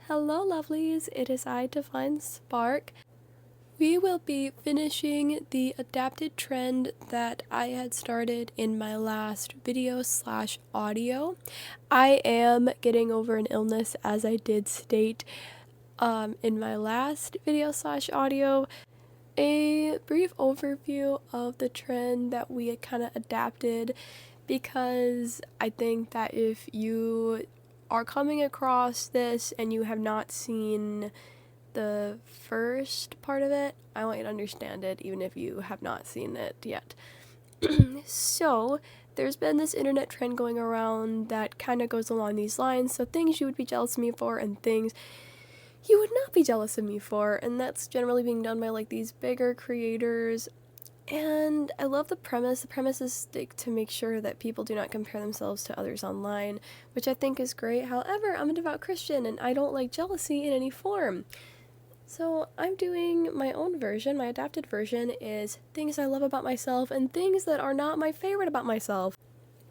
Hello, lovelies. It is I, Divine Spark. We will be finishing the adapted trend that I had started in my last video/audio. I am getting over an illness, as I did state in my last video/audio. A brief overview of the trend that we had kind of adapted, because I think that if you are coming across this and you have not seen the first part of it, I want you to understand it even if you have not seen it yet. So, there's been this internet trend going around that kind of goes along these lines. So, things you would be jealous of me for and things you would not be jealous of me for. And that's generally being done by like these bigger creators. And I love the premise. The premise is to make sure that people do not compare themselves to others online, which I think is great. However, I'm a devout Christian and I don't like jealousy in any form. So I'm doing my own version. My adapted version is things I love about myself and things that are not my favorite about myself.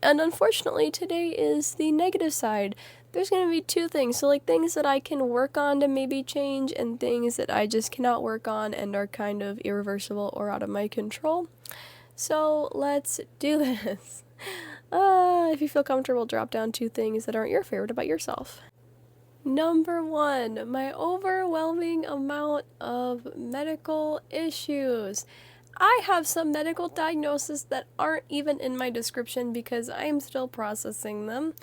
And unfortunately, today is the negative side. There's going to be two things. So, like, things that I can work on to maybe change, and things that I just cannot work on and are kind of irreversible or out of my control. So, let's do this. If you feel comfortable, drop down two things that aren't your favorite about yourself. Number 1, my overwhelming amount of medical issues. I have some medical diagnoses that aren't even in my description because I am still processing them.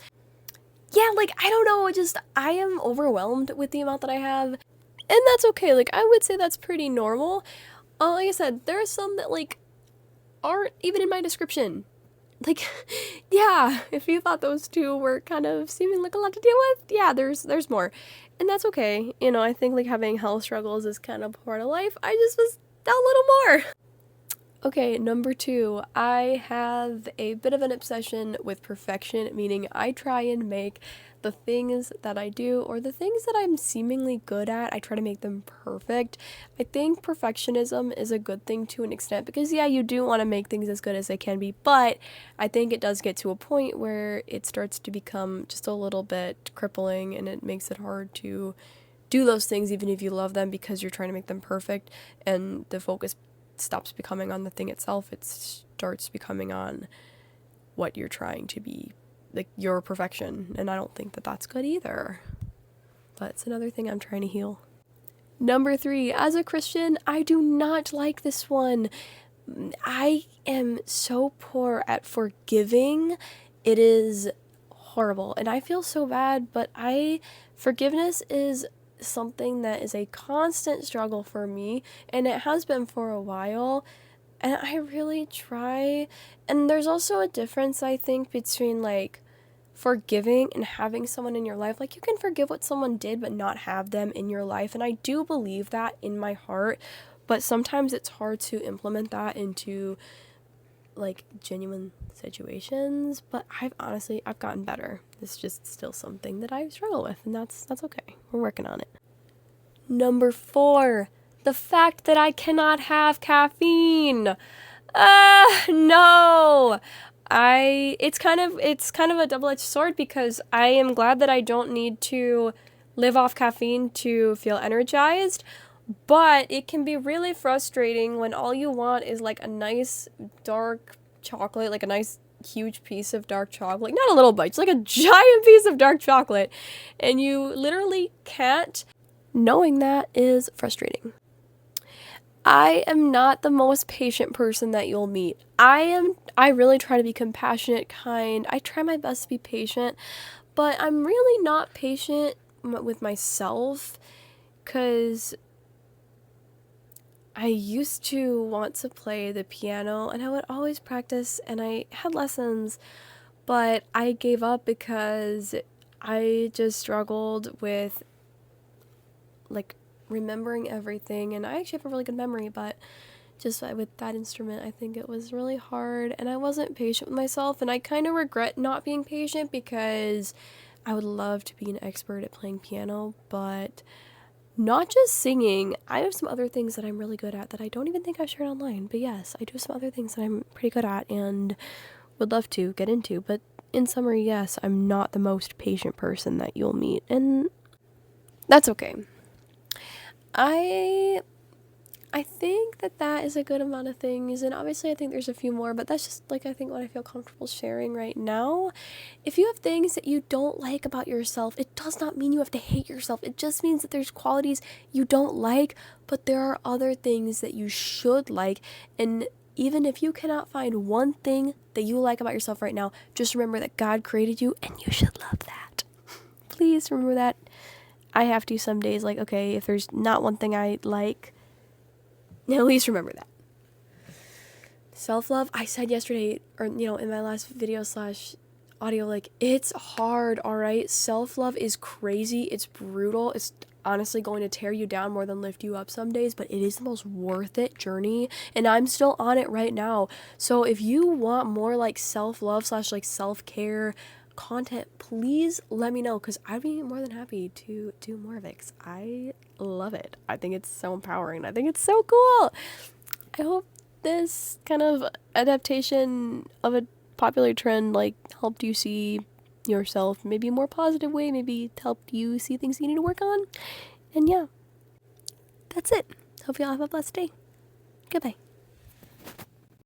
Yeah, like, I don't know, I am overwhelmed with the amount that I have, and that's okay. Like, I would say that's pretty normal. Like I said, there are some that, like, aren't even in my description. Like, yeah, if you thought those two were kind of seeming like a lot to deal with, yeah, there's more. And that's okay. You know, I think, like, having health struggles is kind of part of life. I just was a little more. Okay, number 2, I have a bit of an obsession with perfection, meaning I try and make the things that I do, or the things that I'm seemingly good at, I try to make them perfect. I think perfectionism is a good thing to an extent, because yeah, you do want to make things as good as they can be, but I think it does get to a point where it starts to become just a little bit crippling, and it makes it hard to do those things even if you love them, because you're trying to make them perfect, and the focus stops becoming on the thing itself. It starts becoming on what you're trying to be, like your perfection, and I don't think that that's good either. But it's another thing I'm trying to heal. Number 3, as a Christian, I do not like this one. I am so poor at forgiving. It is horrible, and I feel so bad, but forgiveness is something that is a constant struggle for me, and it has been for a while, and I really try. And there's also a difference, I think, between like forgiving and having someone in your life. Like, you can forgive what someone did but not have them in your life, and I do believe that in my heart, but sometimes it's hard to implement that into like genuine situations. But I've gotten better. It's just still something that I struggle with, and that's okay. We're working on it. Number 4, the fact that I cannot have caffeine. No. It's kind of a double-edged sword, because I am glad that I don't need to live off caffeine to feel energized, but it can be really frustrating when all you want is like a nice dark chocolate, like a nice huge piece of dark chocolate, not a little bite, it's like a giant piece of dark chocolate, and you literally can't. Knowing that is frustrating. I am not the most patient person that you'll meet. I really try to be compassionate, kind. I try my best to be patient, but I'm really not patient with myself, because I used to want to play the piano, and I would always practice, and I had lessons, but I gave up because I just struggled with like remembering everything. And I actually have a really good memory, but just with that instrument, I think it was really hard, and I wasn't patient with myself, and I kind of regret not being patient, because I would love to be an expert at playing piano, but not just singing. I have some other things that I'm really good at that I don't even think I've shared online, but yes, I do some other things that I'm pretty good at and would love to get into. But in summary, yes, I'm not the most patient person that you'll meet, and That's okay. I think that is a good amount of things, and obviously I think there's a few more, but that's just like I think what I feel comfortable sharing right now. If you have things that you don't like about yourself, it does not mean you have to hate yourself. It just means that there's qualities you don't like, but there are other things that you should like. And even if you cannot find one thing that you like about yourself right now, just remember that God created you and you should love that. Please remember that. I have to some days, like, okay, if there's not one thing I like, at least remember that. Self-love, I said yesterday, or, in my last video / audio, like, it's hard, all right? Self-love is crazy. It's brutal. It's honestly going to tear you down more than lift you up some days, but it is the most worth it journey, and I'm still on it right now. So if you want more, like, self-love / like, self-care content, please let me know, because I'd be more than happy to do more of it, because I love it. I think it's so empowering. I think it's so cool. I hope this kind of adaptation of a popular trend, like, helped you see yourself maybe a more positive way, maybe helped you see things you need to work on. And yeah, that's it. Hope y'all have a blessed day. Goodbye.